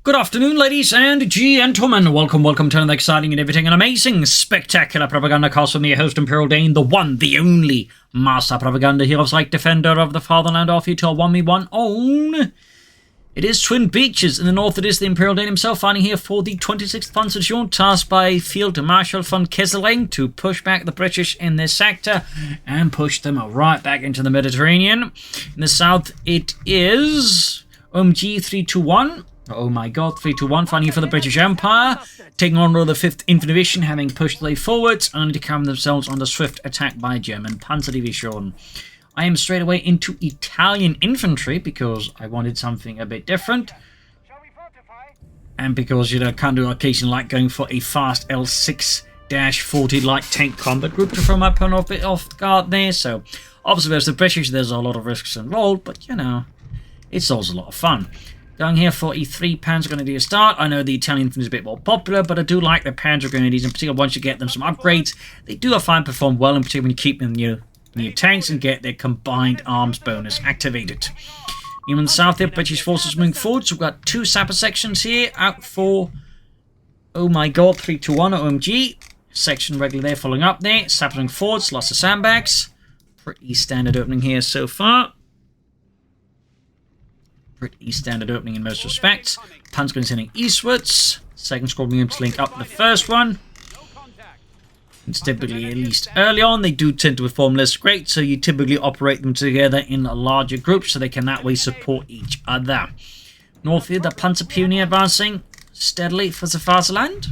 Good afternoon, ladies and gentlemen. Welcome to another exciting and everything and amazing, spectacular Propagandacast with me, your host Imperial Dane, the one, the only master propaganda heroes like defender of the fatherland, off you to a 1v1 own. It is Twin Beaches. In the north, it is the Imperial Dane himself, fighting here for the 26th Panzer, tasked by Field Marshal von Kesselring to push back the British in this sector and push them right back into the Mediterranean. In the south, it is OMG321. Oh my god, 321, fighting for the British Empire, taking on the 5th Infantry Division, having pushed their way forwards, only to come themselves under swift attack by German Panzer Division. I am straight away into Italian infantry, because I wanted something a bit different. And because, you know, I can't do occasion like going for a fast L6-40 light tank combat group to throw my opponent a bit off guard there. So, obviously there's the British, there's a lot of risks involved, but, you know, it's also a lot of fun. Going here for a 3 Panzer Grenadier start. I know the Italian infantry is a bit more popular, but I do like the Panzer Grenadiers, in particular once you get them some upgrades. They do, I find, perform well, in particular when you keep them near tanks and get their combined arms bonus activated. Even in the south here, British forces moving forward, so we've got 2 sapper sections here, out for, oh my god, 321 OMG. Section regular there, following up there. Sappers moving forwards, lots of sandbags. Pretty standard opening here so far. Pretty standard opening in most respects. Panzer is heading eastwards. Second squad moving to link up the first one. It's typically, at least early on, they do tend to perform less great, so you typically operate them together in a larger group so they can that way support each other. North here, the Panzer Pioneer advancing steadily for the fatherland.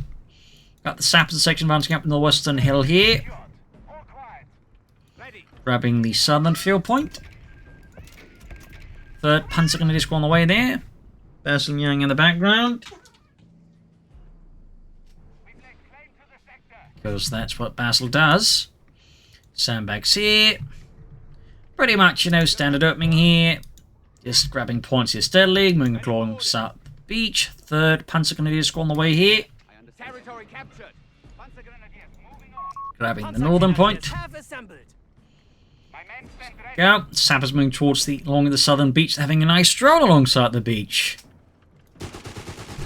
Got the Sappers section advancing up in the western hill here. Grabbing the southern field point. 3rd Panzer Grenadier Squad on the way there. Basil Young in the background. Because that's what Basil does. Sandbags here. Pretty much, you know, standard opening here. Just grabbing points here steadily. Moving along south beach. 3rd Panzer Grenadier Squad on the way here. Grabbing the northern point. Go. Sappers moving towards along the southern beach, having a nice stroll alongside the beach.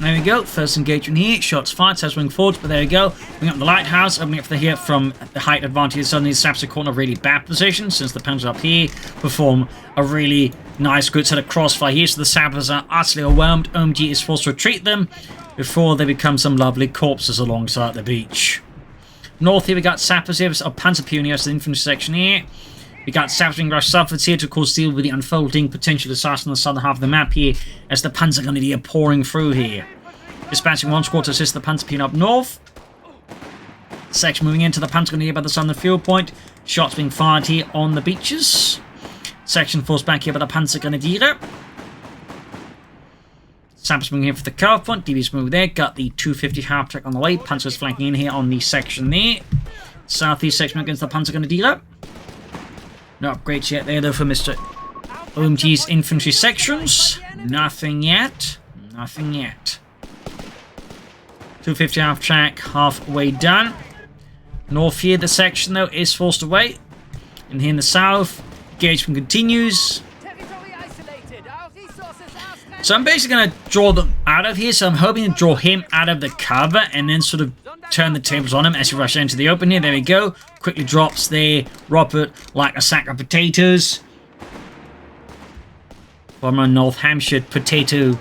There we go. First engagement here. Shots fired. Sappers moving forwards, but there we go. Bring up the lighthouse. Opening up here from the height advantage. Suddenly, the Sappers are caught in a really bad position since the Panzers up here perform a really nice, good set of crossfire here. So the Sappers are utterly overwhelmed. OMG is forced to retreat them before they become some lovely corpses alongside the beach. North here, we got Sappers here. Panzer Pioneers, the infantry section here. We got Sappers being rushed southwards here to, of course, deal with the unfolding potential disaster on the southern half of the map here as the Panzer Grenadier pouring through here. Dispatching 1 squad to assist the Panzer Pioneer up north. Section moving into the Panzer Grenadier by the southern field point. Shots being fired here on the beaches. Section forced back here by the Panzer Grenadier. Sappers moving here for the curve point. DB's move there. Got the 250 half track on the way. Panzer's flanking in here on the section there. Southeast section against the Panzer Grenadier. No upgrades yet there, though, for Mr. OMG's infantry sections. Nothing yet. Nothing yet. 250 half track, halfway done. North here, the section, though, is forced away. And here in the south, engagement continues. So I'm basically going to draw them out of here. So I'm hoping to draw him out of the cover and then sort of turn the tables on him as he rushes into the open here. There we go. Quickly drops there. Robert like a sack of potatoes. From a North Hampshire potato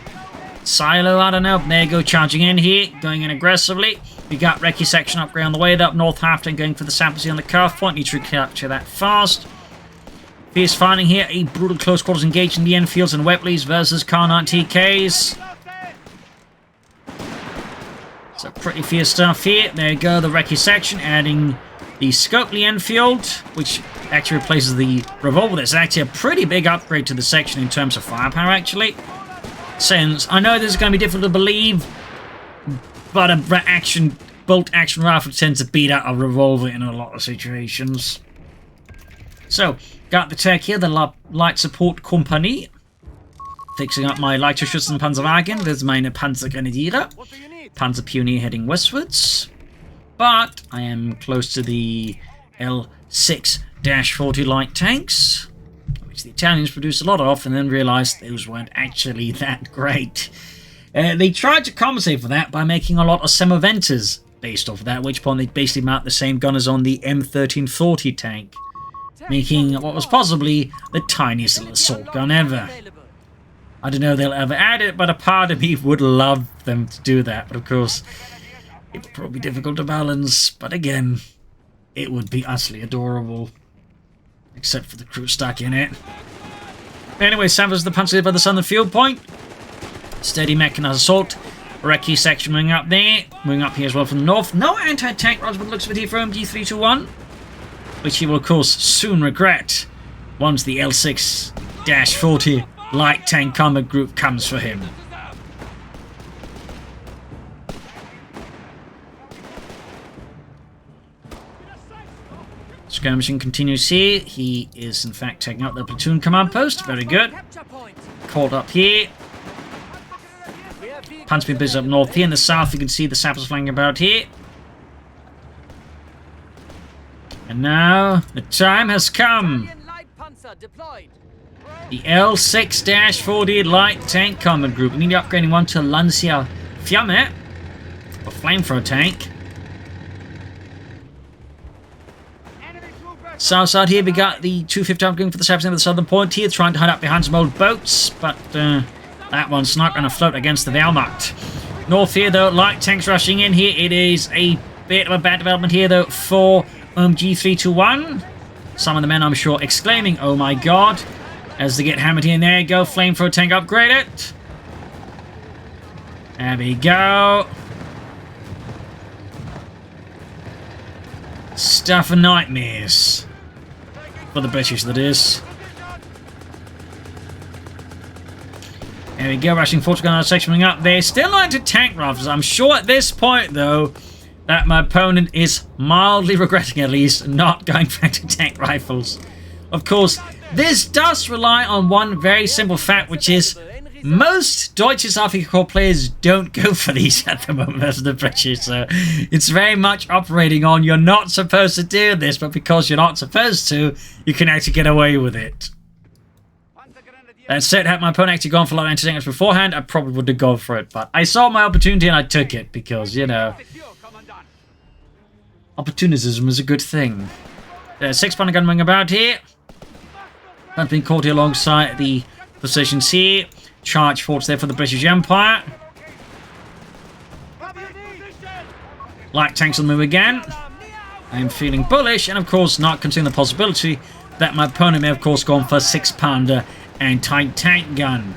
silo, I don't know. There you go, charging in here. Going in aggressively. We got Recce section upgrade on the way up. North Hafton going for the Sappers here on the curve point. Need to recapture that fast. Fierce fighting here. A brutal close quarters engaged in the Enfields and Wepleys versus Car-9 TKs. So pretty fierce stuff here. There you go, the Recce section, adding the Scopely Enfield, which actually replaces the revolver. That's actually a pretty big upgrade to the section in terms of firepower, actually. Since I know this is going to be difficult to believe, but a bolt-action rifle tends to beat out a revolver in a lot of situations. So, got the tech here, the Light Support Company. Fixing up my lighter Schützen Panzerwagen. There's meine Panzer Grenadier. Panzer Pioneer heading westwards. But I am close to the L6-40 light tanks, which the Italians produced a lot of and then realized those weren't actually that great. They tried to compensate for that by making a lot of Semoventers based off of that, at which point they basically mount the same gunners on the M1340 tank, making what was possibly the tiniest little assault gun ever. I don't know if they'll ever add it, but a part of me would love them to do that. But of course, it's probably difficult to balance. But again, it would be utterly adorable. Except for the crew stuck in it. Anyway, Savage the punch by the southern field point. Steady mechanized assault. Recce section moving up there. Moving up here as well from the north. No anti-tank rods, but looks of it here for OMG321. Which he will, of course, soon regret once the L6-40 light tank combat group comes for him. Skirmishing continues here. He is, in fact, taking out the platoon command post. Very good. Called up here. Punch being busy up north here. In the south, you can see the sappers flying about here. And now, the time has come. The L6-40 light tank combat group. We need to upgrading one to Lancia Fiamme, a flamethrower tank. South side here, we got the 250 upgrading for the sappers in the southern point here, trying to hide up behind some old boats, but that one's not going to float against the Wehrmacht. North here, though, light tanks rushing in here. It is a bit of a bad development here, though, for OMG321. Some of the men, I'm sure, exclaiming, "Oh my god," as they get hammered here. And there you go, flamethrower tank upgraded. There we go. Stuff and nightmares. For the British, that is. There we go, rushing forward gun sectioning up there. Still like to tank rifles. I'm sure at this point, though, that my opponent is mildly regretting, at least, not going back to tank rifles. Of course, this does rely on one very simple fact, which is most Deutsche Afrika Korps players don't go for these at the moment versus the British, so it's very much operating on you're not supposed to do this, but because you're not supposed to, you can actually get away with it. That said, had my opponent actually gone for a lot of anti-tanks beforehand, I probably would have gone for it, but I saw my opportunity and I took it, because, you know, opportunism is a good thing. There's 6-pounder gun moving about here. That's been caught here alongside the positions here. Charge forwards there for the British Empire. Light tanks on the move again. I am feeling bullish, and of course not considering the possibility that my opponent may have, of course, gone for a 6-pounder anti-tank gun.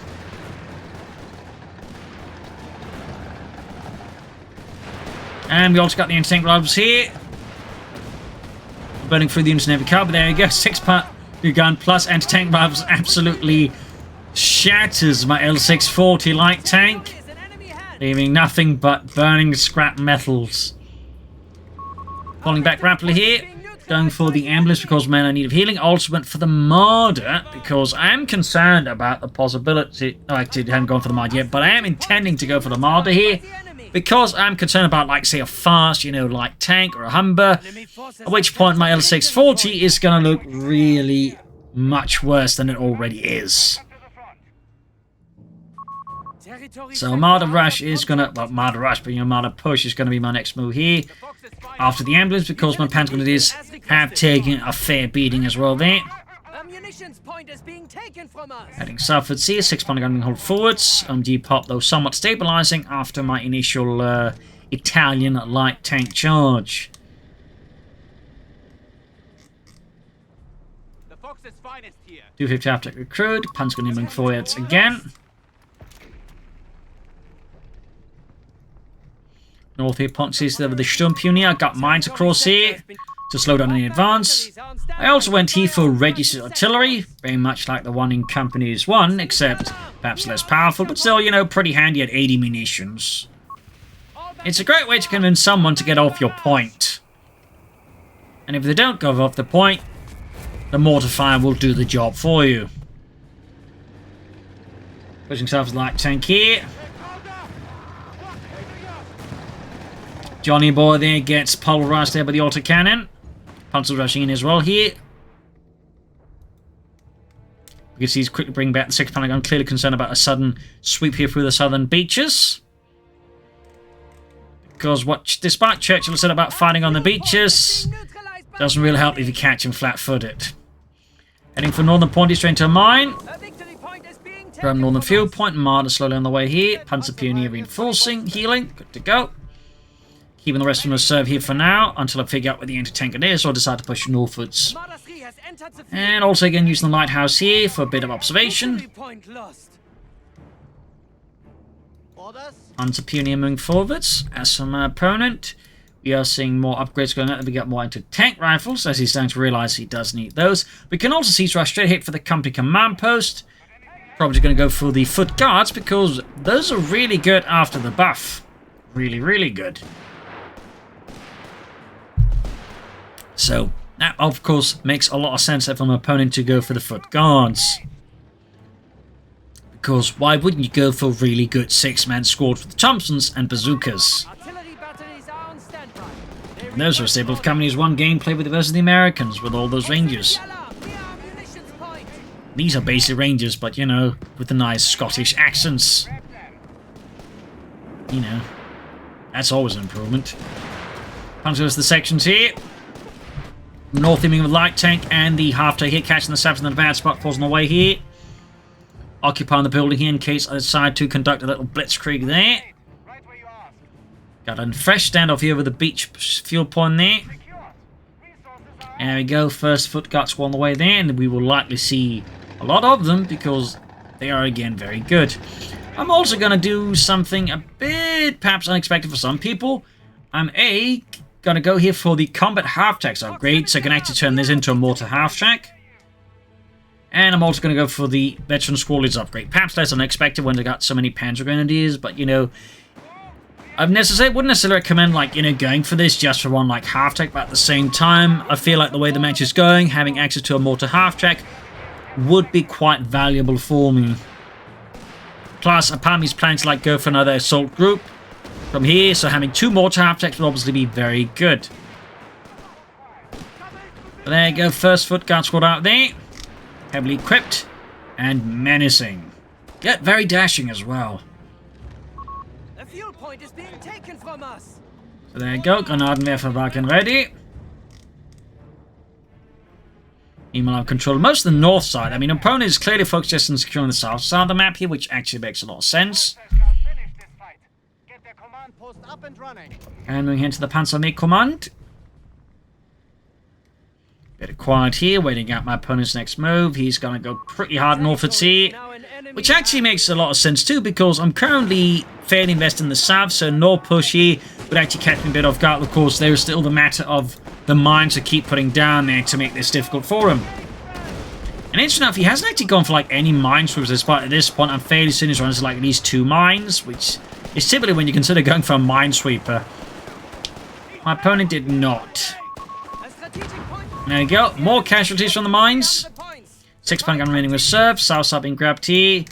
And we also got the anti-tank rifles here. Burning through the units in every car, but there you go. 6-pounder gun plus anti-tank rifles absolutely shatters my L6-40 light tank, leaving nothing but burning scrap metals. Falling back rapidly here, going for the ambulance because man, I need of healing. Also went for the Marder because I am concerned about the possibility. I actually haven't gone for the Marder yet, but I am intending to go for the Marder here because I'm concerned about, like, say, a fast, you know, light tank or a Humber. At which point my L6-40 is going to look really much worse than it already is. So Marder Rush is gonna, well, Marder Rush, but you know, Marder Push is gonna be my next move here. After the ambulance, because my Panther Grenadiers have taken a fair beating as well there. Heading southwards here, 6-pounder gun hold forwards. OMG pop, though, somewhat stabilizing after my initial Italian light tank charge. The Fox's finest here. 250 after recruit, Panther gun forwards again. North here, Ponces there with the Sturmpionier. I got mines across here to slow down any advance. I also went here for registered artillery, very much like the one in Companies 1, except perhaps less powerful, but still, you know, pretty handy at 80 munitions. It's a great way to convince someone to get off your point. And if they don't go off the point, the mortar fire will do the job for you. Pushing south with the light tank here. Johnny Boy there gets pulverized there by the autocannon. Panzer rushing in as well here. We can see he's quickly bringing back the 6th Panzer gun, clearly concerned about a sudden sweep here through the southern beaches. Because despite Churchill said about fighting on the beaches, doesn't really help if you catch him flat-footed. Heading for northern point, he's straight to a mine. From northern field point, Marder slowly on the way here. Panzer Pioneer reinforcing, healing, good to go. Keeping the rest of them reserve here for now, until I figure out where the anti-tank is, or decide to push northwards. And also again using the lighthouse here for a bit of observation. Panzer Pioneer moving forwards. As for my opponent, we are seeing more upgrades going out. We got more anti-tank rifles, as he's starting to realize he does need those. We can also see he's rushed straight hit for the company command post. Probably going to go for the foot guards, because those are really good after the buff. Really, really good. So, that of course makes a lot of sense for my opponent to go for the foot guards. Because why wouldn't you go for a really good 6-man squad with Thompsons and bazookas? And those are a staple of Company's 1 gameplay with versus the Americans, with all those Rangers. These are basic Rangers, but you know, with the nice Scottish accents. You know, that's always an improvement. Punch goes to the sections here. North aiming with light tank and the half-tank here, catching the Saps in the bad spot, falls on the way here. Occupying the building here in case I decide to conduct a little blitzkrieg there. Got a fresh standoff here with the beach fuel point there. There we go, first foot guards on the way there, and we will likely see a lot of them because they are again very good. I'm also going to do something a bit perhaps unexpected for some people. I'm going to go here for the combat half-tracks upgrade, so I can actually turn this into a mortar half-track. And I'm also going to go for the veteran squadrons upgrade. Perhaps less unexpected when they got so many Panzer Grenadiers, but you know, I wouldn't necessarily recommend, like, you know, going for this just for one, like, half-track, but at the same time, I feel like the way the match is going, having access to a mortar half-track would be quite valuable for me. Plus, a part of me is planning to, like, go for another assault group from here, so having 2 mortar half-tracks would obviously be very good. But there you go, first foot guard squad out there. Heavily equipped and menacing. Yet very dashing as well. The fuel point is being taken from us. So there you go, Granadenwerfer back and ready. Meanwhile, I've controlled most of the north side. I mean, opponent is clearly focused just on securing the south side of the map here, which actually makes a lot of sense. And moving into the Panzerarmee command. Bit of quiet here, waiting out my opponent's next move. He's going to go pretty hard northwards here, which actually makes a lot of sense too, because I'm currently fairly invested in the south, so no push here would actually catch me a bit off guard. Of course, there is still the matter of the mines to keep putting down there to make this difficult for him. And interesting enough, he hasn't actually gone for like any mine sweeps at this point. I'm fairly certain he's running like at least 2 mines, which is typically when you consider going for a minesweeper. My opponent did not. There we go. More casualties from the mines. 6-pound gun remaining reserve. South side being grabbed here.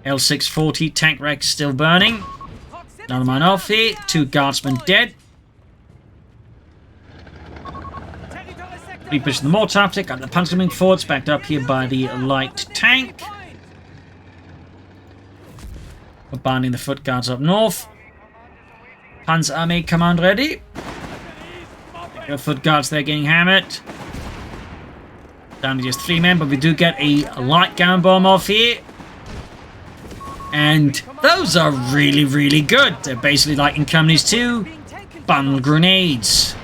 L640 tank wreck still burning. Another mine off here. 2 guardsmen dead. Repushing the mortar tactic. Got the panzer coming forwards. Backed up here by the light tank. Abandoning the foot guards up north. Panzerarmee command ready. Your foot guards there getting hammered. Down to just 3 men, but we do get a light gun bomb off here. And those are really, really good. They're basically like in Companies 2 bundle grenades.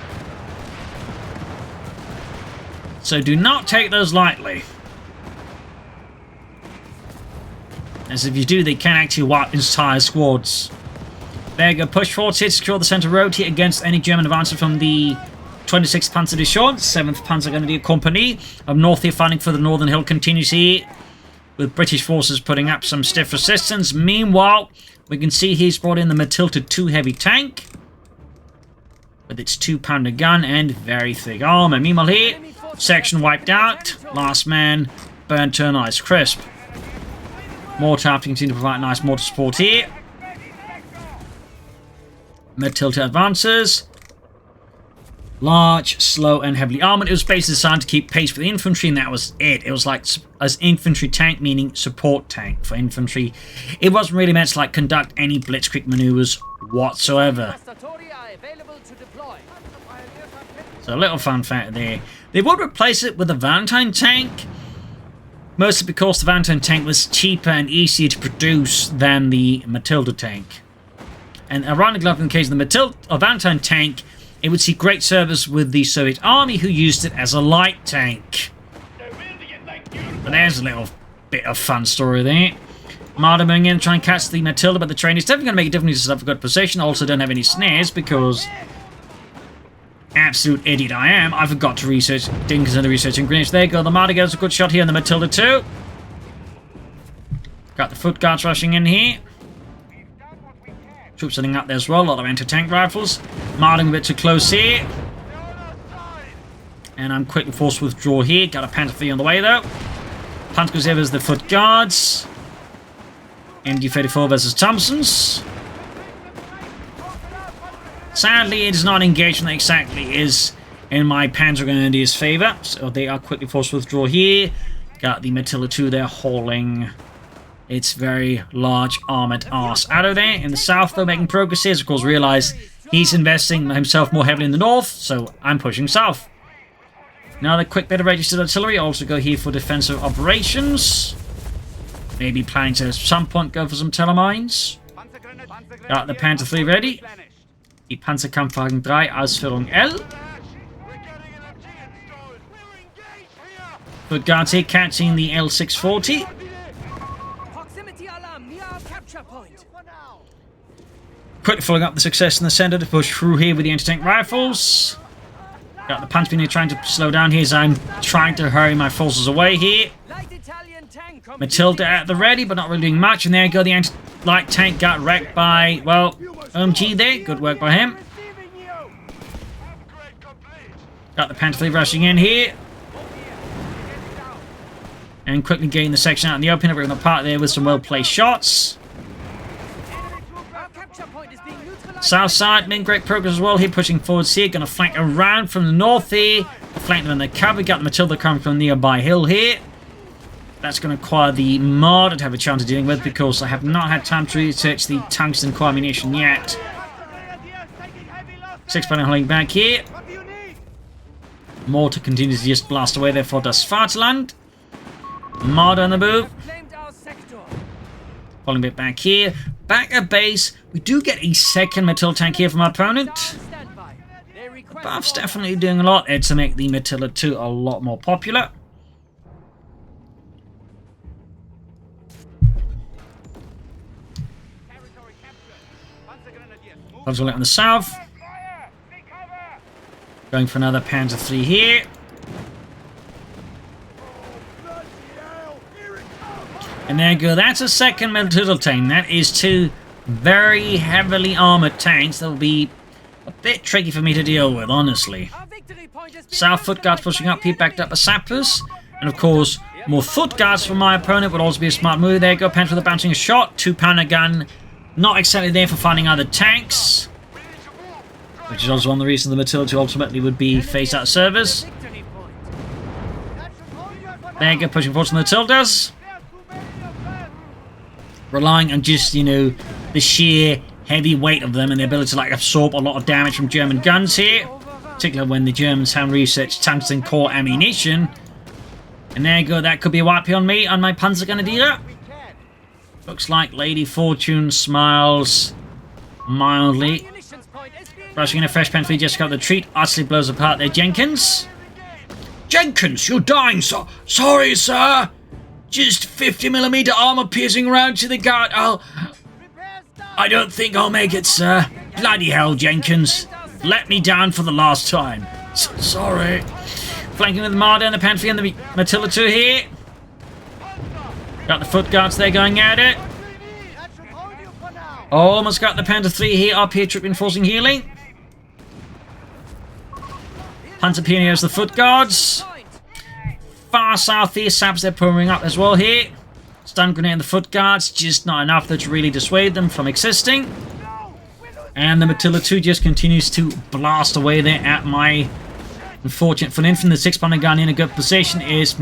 So do not take those lightly. As if you do, they can actually wipe entire squads. There you go, push forward here, secure the center road here against any German advances from the 26th Panzer Division. 7th Panzer Grenadier Company up north here, fighting for the Northern Hill continues here, with British forces putting up some stiff resistance. Meanwhile, we can see he's brought in the Matilda 2 heavy tank with its 2-pounder gun and very thick armor. Meanwhile here, section wiped out, last man burnt to a nice crisp. Mortar after continue to provide nice mortar support here. Matilda advances. Large, slow, and heavily armored. It was basically designed to keep pace with the infantry, and that was it. It was like as infantry tank, meaning support tank for infantry. It wasn't really meant to like conduct any blitzkrieg maneuvers whatsoever. So a little fun fact there. They would replace it with a Valentine tank, mostly because the Valentine tank was cheaper and easier to produce than the Matilda tank. And ironically, in the case of the Valentine tank, it would see great service with the Soviet army, who used it as a light tank. But there's a little bit of fun story there. Marder moving in, trying to catch the Matilda, but the train is definitely going to make a difference to have a good position. Also, don't have any snares because, absolute idiot I am, I forgot to research, didn't consider researching grenades. There you go, the Marder gets a good shot here on the Matilda too. Got the foot guards rushing in here. Troops sitting up there as well, a lot of anti-tank rifles. Marting a bit too close here. And I'm quickly forced to withdraw here. Got a Panther 3 on the way though. Panther goes over as the foot guards. MG34 versus Thompsons. Sadly, it is not engagement that exactly is in my Panzer Grenadiers' favour. So they are quickly forced to withdraw here. Got the Matilda 2 there hauling its very large armoured arse out of there. In the south, though, making progress here. Of course, realise he's investing himself more heavily in the north, so I'm pushing south. Another quick bit of registered artillery. Also go here for defensive operations. Maybe planning to at some point go for some telemines. Got the Panther 3 ready. Die Panzerkampfwagen 3 Ausführung L. Foot guards here catching the L640. Quickly following up the success in the centre to push through here with the anti-tank rifles. Got the Panzer here trying to slow down here as I'm trying to hurry my forces away here. Matilda at the ready, but not really doing much. And there you go, the anti-light tank got wrecked by, well, OMG there. Good work by him. Got the Panther 3 rushing in here. And quickly getting the section out in the open. Everyone apart there with some well-placed shots. South side, making great progress as well here, pushing forwards here. Going to flank around from the north here. Flank them in the cover. Got the Matilda coming from a nearby hill here. That's going to require the Marder to have a chance of dealing with because I have not had time to research the tungsten core ammunition yet. 6 Bunny holding back here. Mortar continues to just blast away there for Das Vaterland. Marder on the move. Falling a bit back here. Back at base, we do get a second Matilda tank here from our opponent. Buff's definitely doing a lot there to make the Matilda 2 a lot more popular. Buff's on the south. Going for another Panzer 3 here. And there you go, that's a second Matilda tank. That is 2 very heavily armoured tanks that will be a bit tricky for me to deal with, honestly. South foot guards pushing up here, backed up by sappers. And of course, more foot guards from my opponent would also be a smart move. There you go, Panther bouncing a shot. 2-pounder gun, not exactly there for finding other tanks. Which is also one of the reasons the Matilda 2 ultimately would be phased out of service. There you go, pushing forward from the Matildas. Relying on just, you know, the sheer heavy weight of them and the ability to like absorb a lot of damage from German guns here. Particularly when the Germans have researched tungsten core ammunition. And there you go, that could be a wipe here on me on my Panzergrenadier. Looks like Lady Fortune smiles mildly. Rushing in a fresh Panther just got the treat. Utterly blows apart there, Jenkins. Jenkins, you're dying, sir. Sorry, sir. Just 50mm armor piercing around to the guard. I don't think I'll make it, sir. Bloody hell, Jenkins. Let me down for the last time. Sorry. Flanking with the Marder and the Panther and the Matilda 2 here. Got the foot guards there going at it. Almost got the Panther 3 here up here, troop reinforcing healing. Hunter Pioneers, the foot guards. Far southeast, saps they're pouring up as well here. Stun grenade and the foot guards, just not enough though to really dissuade them from existing. And the Matilda 2 just continues to blast away there at my unfortunate foot infantry. The 6-pounder gun in a good position is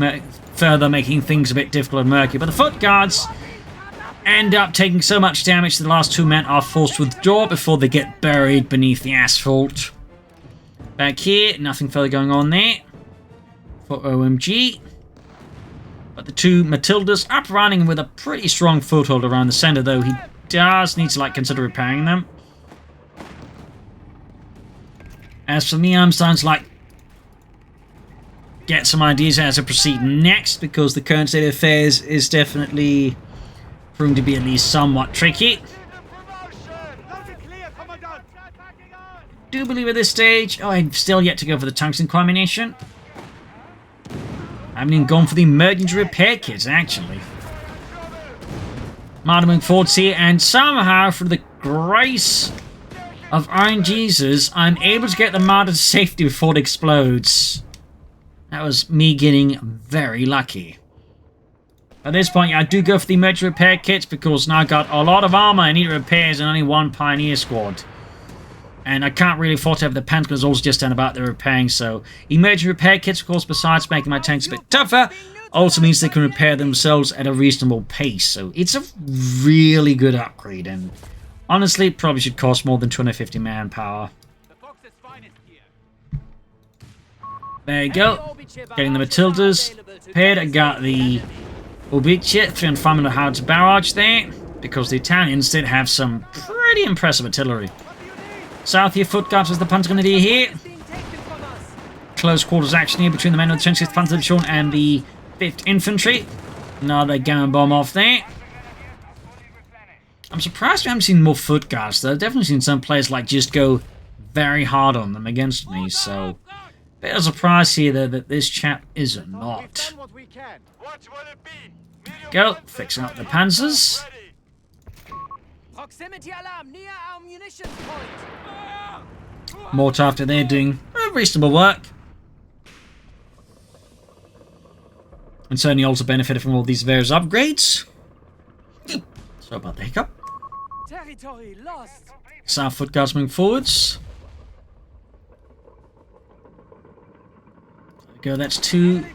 further making things a bit difficult and murky. But the foot guards end up taking so much damage that the last 2 men are forced to withdraw before they get buried beneath the asphalt. Back here, nothing further going on there for OMG. But the 2 Matildas up running with a pretty strong foothold around the center, though he does need to like consider repairing them. As for me, I'm starting to like get some ideas as to proceed next, because the current state of affairs is definitely proving to be at least somewhat tricky. Do believe at this stage, I'm still yet to go for the tungsten combination. I haven't even gone for the emergency repair kits, actually. Martin moving forwards here, and somehow, through the grace of Iron Jesus, I'm able to get the Martin to safety before it explodes. That was me getting very lucky. At this point, I do go for the emergency repair kits, because now I've got a lot of armor I need repairs and only 1 Pioneer squad. And I can't really afford to have the Pentagon's also just done about the repairing, so emergency repair kits, of course, besides making my tanks a bit tougher, also means they can repair themselves at a reasonable pace. So it's a really good upgrade, and honestly, it probably should cost more than 250 manpower. There you go. Getting the Matildas prepared. I got the Obice 300 howitzer barrage there, because the Italians did have some pretty impressive artillery. South here, foot guards as the Panzer Grenadier here. Close quarters action here between the men of the 26th Panzer Division and the 5th Infantry. Another gamma bomb off there. I'm surprised we haven't seen more foot guards, though. I've definitely seen some players like just go very hard on them against me, so bit of a surprise here though that this chap is not. Go, fixing up the panzers. Proximity alarm near our munitions point. Mortar after they're doing reasonable work. And certainly also benefited from all these various upgrades. Sorry about the hiccup. Territory lost. South foot guards moving forwards. There we go, that's 2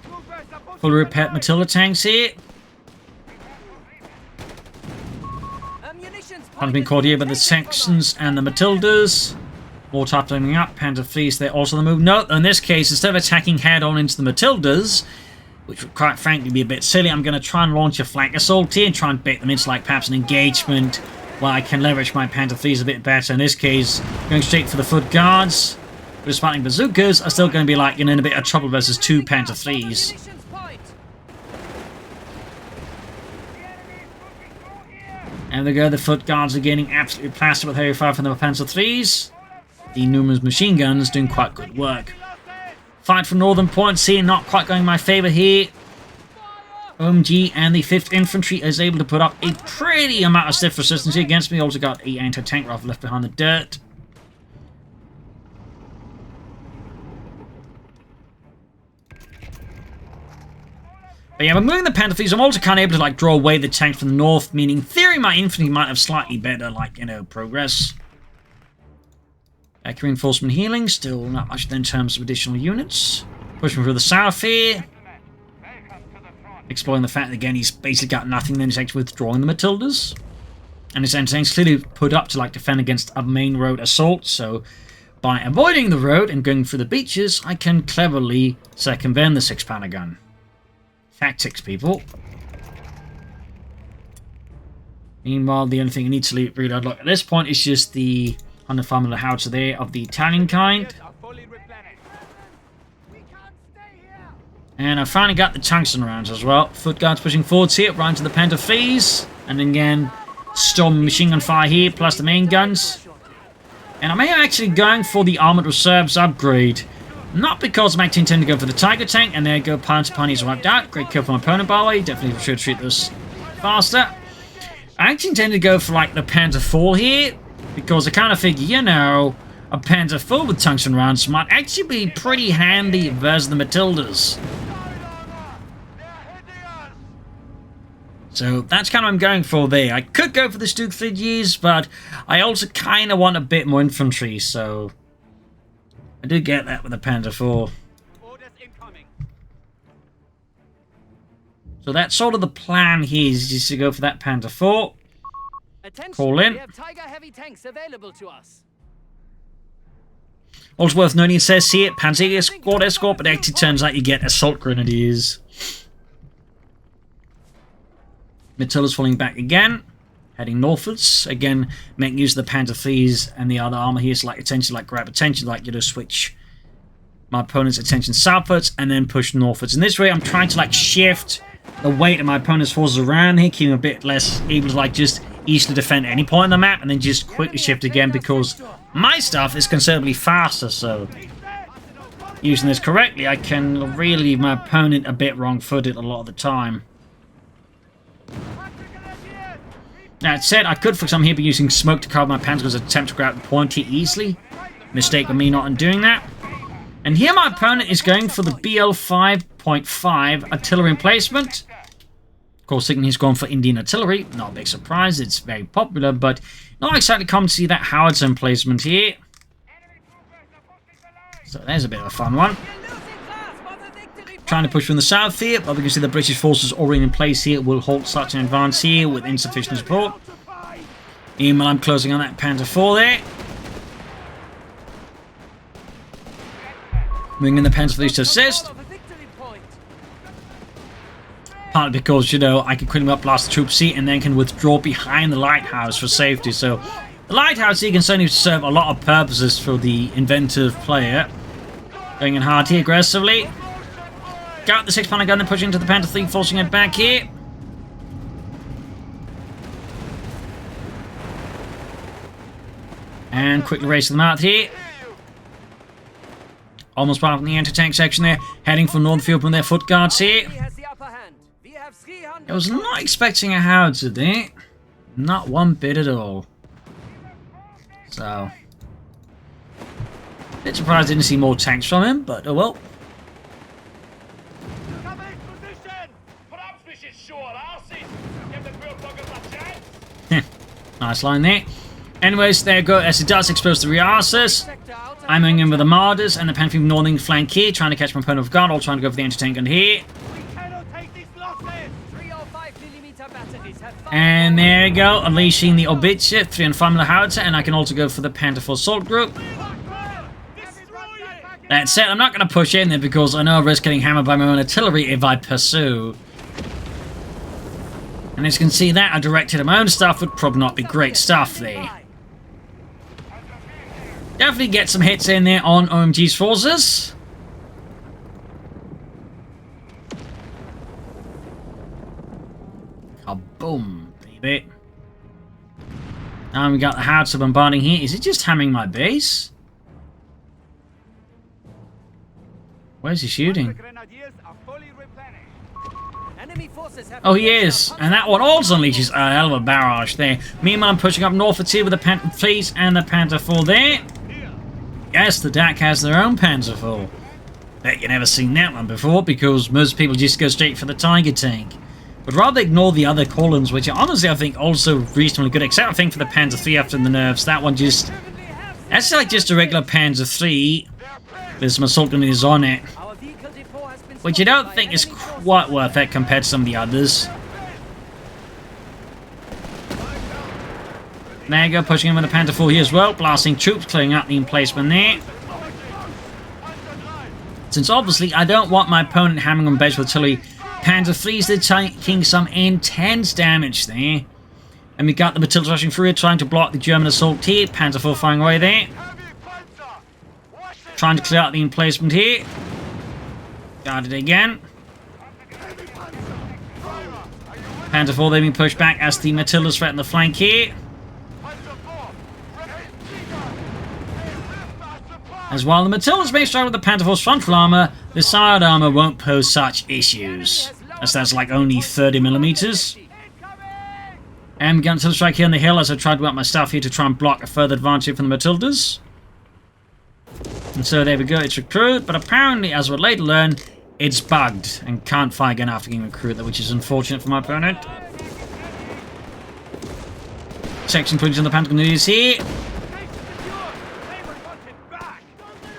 fully repaired Matilda tanks here. I've been caught here by the Saxons and the Matildas. Mortar blowing up, Panther flees, they're also on the move. No, in this case, instead of attacking head-on into the Matildas, which would quite frankly be a bit silly, I'm going to try and launch a flank assault here and try and bait them into like perhaps an engagement where I can leverage my Panther flees a bit better. In this case, going straight for the foot guards. But despite bazookas, are still going to be like in a bit of trouble versus 2 Panther flees. And there we go, the foot guards are getting absolutely plastered with heavy fire from the Panzer IIIs. The numerous machine guns doing quite good work. Fight from northern points here, not quite going in my favour here. OMG and the 5th Infantry is able to put up a pretty amount of stiff resistance here against me. Also got a anti-tank rifle left behind the dirt. But yeah, but moving the Panther fleets, I'm also kind of able to like draw away the tanks from the north, meaning in theory my infantry might have slightly better, like, you know, progress. Back reinforcement healing, still not much in terms of additional units. Pushing through the south here. Exploring the fact that again he's basically got nothing, then he's actually withdrawing the Matildas. And his anti-tanks clearly put up to like defend against a main road assault, so by avoiding the road and going through the beaches, I can cleverly circumvent the 6-pounder gun. Tactics, people. Meanwhile, the only thing I need to really unlock at this point is just the 105mm howitzer there of the Italian kind. And I finally got the tungsten rounds as well. Foot guards pushing forwards here, right into the Panther flees. And again, storm machine gun fire here, plus the main guns. And I'm actually going for the armored reserves upgrade. Not because I'm actually intending to go for the Tiger tank, and there you go, Pioneers wiped out. Great kill from my opponent, by the way. Definitely should treat this faster. I actually intended to go for, like, the Panther 4 here, because I kind of figure, you know, a Panther 4 with tungsten rounds might actually be pretty handy versus the Matildas. So that's kind of what I'm going for there. I could go for the Duke 3Gs, but I also kind of want a bit more infantry, so I do get that with the Panzer IV. So that's sort of the plan here, is just to go for that Panzer IV. Attention, Call in. we have Tiger heavy tanks available to us. Also worth noting, it says here, Panzer escort, but it actually turns out you get assault grenadiers. Matilda's falling back again, heading northwards. Again, making use of the Panzer IIIs and the other armor here, so like essentially like grab attention, like you know, switch my opponent's attention southwards and then push northwards. In this way, I'm trying to like shift the weight of my opponent's forces around here, keeping a bit less able to like just easily defend any point on the map, and then just quickly shift again because my stuff is considerably faster. So using this correctly, I can really leave my opponent a bit wrong-footed a lot of the time. That said, I could, for example, here be using smoke to cover my Panzer's attempt to grab the point here easily. Mistake of me not in doing that. And here my opponent is going for the BL 5.5 artillery emplacement. Of course, thinking he's gone for Indian artillery. Not a big surprise, it's very popular, but not exactly common to see that howitzer emplacement here. So there's a bit of a fun one. Trying to push from the south here, but we can see the British forces already in place here will halt such an advance here with insufficient support. Meanwhile, I'm closing on that Panzer IV there. Moving in the Panzer IV to assist. Partly because, you know, I can quickly blast the troops here and then can withdraw behind the lighthouse for safety. So the lighthouse here can certainly serve a lot of purposes for the inventive player. Going in hard here aggressively. Got the 6-pounder gun and pushing into the Panzer III, forcing it back here. And quickly racing them out here. Almost part of the anti-tank section there. Heading for North Field from their foot guards here. I was not expecting a howitzer there. Not one bit at all. So. A bit surprised I didn't see more tanks from him, but oh well. Nice line there. Anyways, there you go. As it does expose the rearses, I'm going in with the Marders and the Pantheon northern flank here, trying to catch my opponent off guard, all trying to go for the anti-tank gun here. And there you go, unleashing the Obitcha, 305mm howitzer, and I can also go for the Panther IV assault group. That said, I'm not going to push in there because I know I risk getting hammered by my own artillery if I pursue. And as you can see that, I directed my own stuff, would probably not be great stuff there. Definitely get some hits in there on OMG's forces. Kaboom, baby. Now we got the howitzer bombarding here. Is it just hammering my base? Where's he shooting? Oh, he is. And that one also unleashes a hell of a barrage there. Meanwhile, I'm pushing up northwards here with the Panther Fleet and the Panzer IV there. Yes, the DAK has their own Panzer IV. Bet you've never seen that one before, because most people just go straight for the Tiger tank. But rather ignore the other columns, which are honestly, I think, also reasonably good, except I think for the Panzer III after the nerfs. That one just... That's like just a regular Panzer III. There's some assault grenades on it, which I don't think is quite worth it compared to some of the others. There you go, pushing in with the Panther IV here as well, blasting troops, clearing out the emplacement there. Since obviously I don't want my opponent hammering on base with artillery, Panzer III's they're taking some intense damage there. And we got the Matilda rushing through here, trying to block the German assault here. Panzer IV firing away there. Trying to clear out the emplacement here. Got it again. Panzer IV, they've been pushed back as the Matildas threaten the flank here. As while the Matildas may struggle with the Panther IV's frontal armor, the side armor won't pose such issues, as that's like only 30mm. And we got to strike here on the hill as I tried to work my stuff here to try and block a further advance here from the Matildas. And so there we go, it's recruit, but apparently, as we'll later learn, it's bugged and can't fire again after getting recruit, which is unfortunate for my opponent. section including some of the Panther Grenadiers here.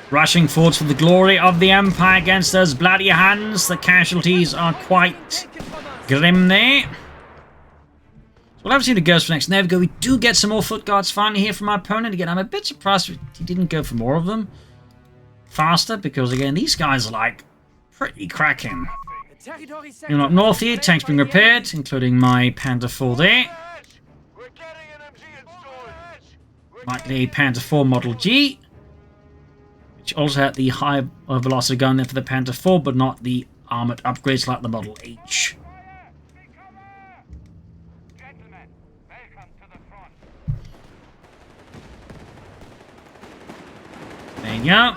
Rushing forwards for the glory of the Empire against those bloody hands. The casualties are quite grim there. We'll have to see the goes for next. There we go. We do get some more foot guards finally here from our opponent. Again, I'm a bit surprised he didn't go for more of them faster, because again, these guys are like pretty cracking. Even up north here, tanks being repaired, including my Panther 4 there. Likely Panther 4 Model G, which also had the high velocity gun there for the Panther 4, but not the armored upgrades like the Model H. There you go.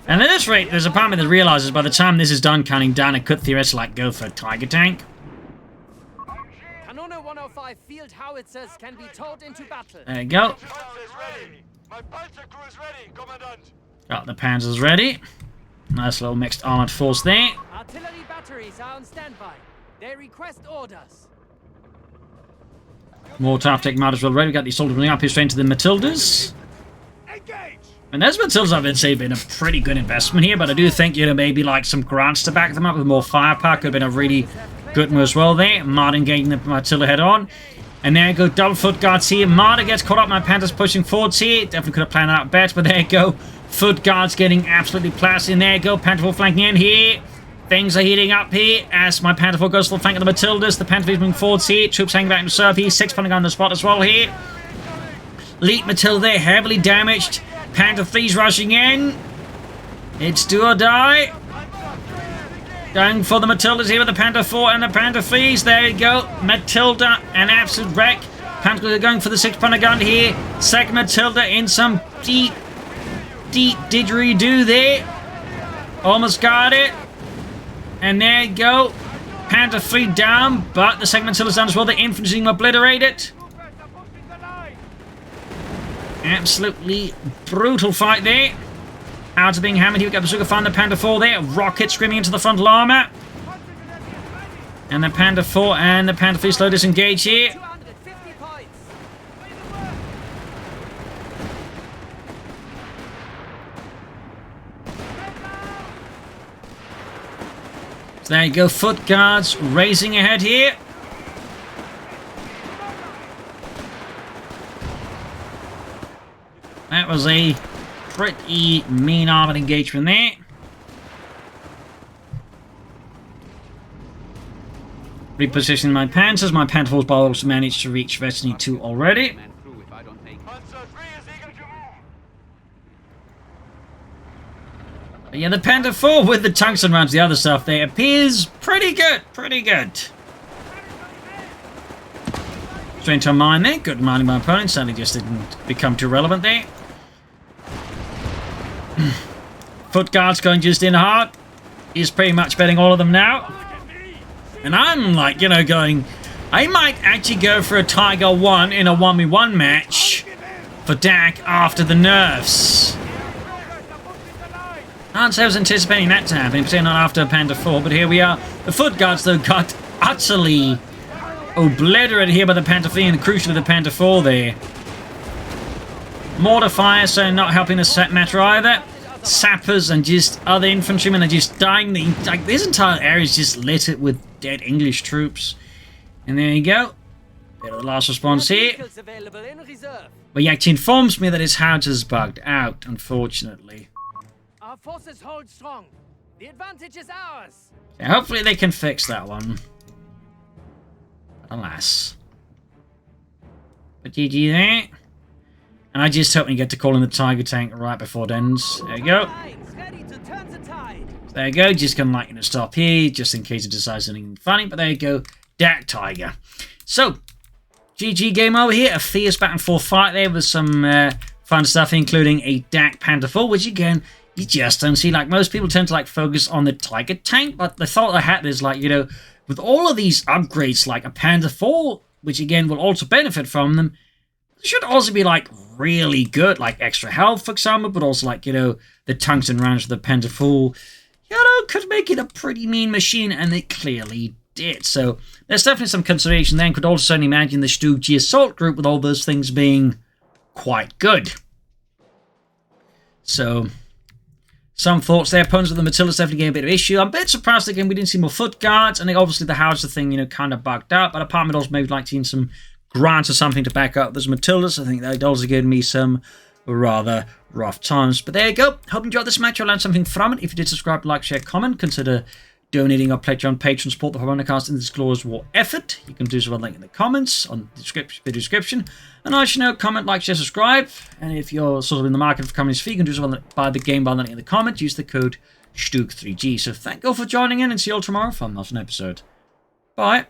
And at this rate, there's a part of me that realizes by the time this is done counting down, it could theoretically like go for a Tiger tank. Canone 105 field howitzers can be towed into battle. There you go. Got the Panzers ready. Nice little mixed armored force there. Artillery batteries are on standby. They request orders. More tough tech might as well ready. We got the assault moving up here straight into the Matildas. And those Matildas, I've been saying, been a pretty good investment here, but I do think, you know, maybe like some grants to back them up with more firepower could have been a really good move as well there. Martin getting the Matilda head on. And there you go, double foot guards here. Marta gets caught up, my Panthers pushing forwards here. Definitely could have planned that out better, but there you go. Foot guards getting absolutely plastered. And there you go, Panther 4 flanking in here. Things are heating up here as my Panther 4 goes to the flank of the Matildas. The Panther 4 moving forwards here. Troops hanging back in reserve here. 6 punting on the spot as well here. Elite Matilda there, heavily damaged. Panther 3's rushing in. It's do or die. Going for the Matildas here with the Panther 4 and the Panther 3's. There you go. Matilda, an absolute wreck. Panther going for the 6-punter gun here. Second Matilda in some deep didgeridoo there. Almost got it. And there you go. Panther 3 down, but the second Matilda's down as well. The infantry obliterated. Absolutely brutal fight there. Out of being hammered here, we got Bazooka find the Panther 4 there. Rocket screaming into the frontal armor. And the Panther 4 and the Panther 3 slow disengage here. So there you go, foot guards racing ahead here. That was a pretty mean armored engagement there. Repositioning my Panthers. My Panther 4's also managed to reach Destiny 2 already. But yeah, the Panther 4 with the tungsten rounds, the other stuff there, appears pretty good. Pretty good. Straight into a mine there. Good mining by my opponent. Sadly just didn't become too relevant there. Foot guards going just in hard. He's pretty much betting all of them now. And I'm like, you know, going, I might actually go for a Tiger 1 in a 1v1 match for DAK after the nerfs. I'd say I was anticipating that to happen, particularly not after Panther 4, but here we are. The foot guards, though, got utterly obliterated here by the Panther 3 and crucially the Panther 4 there. Mortar fire, so not helping the set matter either. Sappers and just other infantrymen are just dying. Like, this entire area is just littered with dead English troops. And there you go. Bit of the last response here. But he actually informs me that his house is bugged out, unfortunately. Our forces hold strong. The advantage is ours. So hopefully they can fix that one. But alas. But GG there. And I just hope we get to call in the Tiger tank right before it ends. There you go. So there you go. Just gonna like, you know, stop here just in case it decides anything funny. But there you go. DAK Tiger. So, GG game over here. A fierce back and forth fight there with some fun stuff, including a DAK Panther 4, which again, you just don't see. Like, most people tend to like focus on the Tiger tank, but the thought I had is like, you know, with all of these upgrades, like a Panther 4, which again will also benefit from them, should also be like really good, like extra health for example, but also like, you know, the tungsten rounds for the Panther 4, you know, could make it a pretty mean machine, and it clearly did. So there's definitely some consideration there, and could also only imagine the Stug assault group with all those things being quite good. So some thoughts there. Opponents with the Matilda's definitely getting a bit of issue. I'm a bit surprised again we didn't see more foot guards, and obviously the Howitzer thing, kind of bugged out. But apart from it, also maybe like seeing some grants or something to back up those Matildas. I think that also gave me some rather rough times. But there you go. Hope you enjoyed this match. You'll learn something from it. If you did, subscribe, like, share, comment. Consider donating or pledging on Patreon. Support the Propagandacast in this glorious war effort. You can do so by the link in the comments on the video description. And I should know, comment, like, share, subscribe. And if you're sort of in the market for companies fee, you can do so by the game by the link in the comment. Use the code STUG3G. So thank you all for joining in, and see you all tomorrow for another episode. Bye.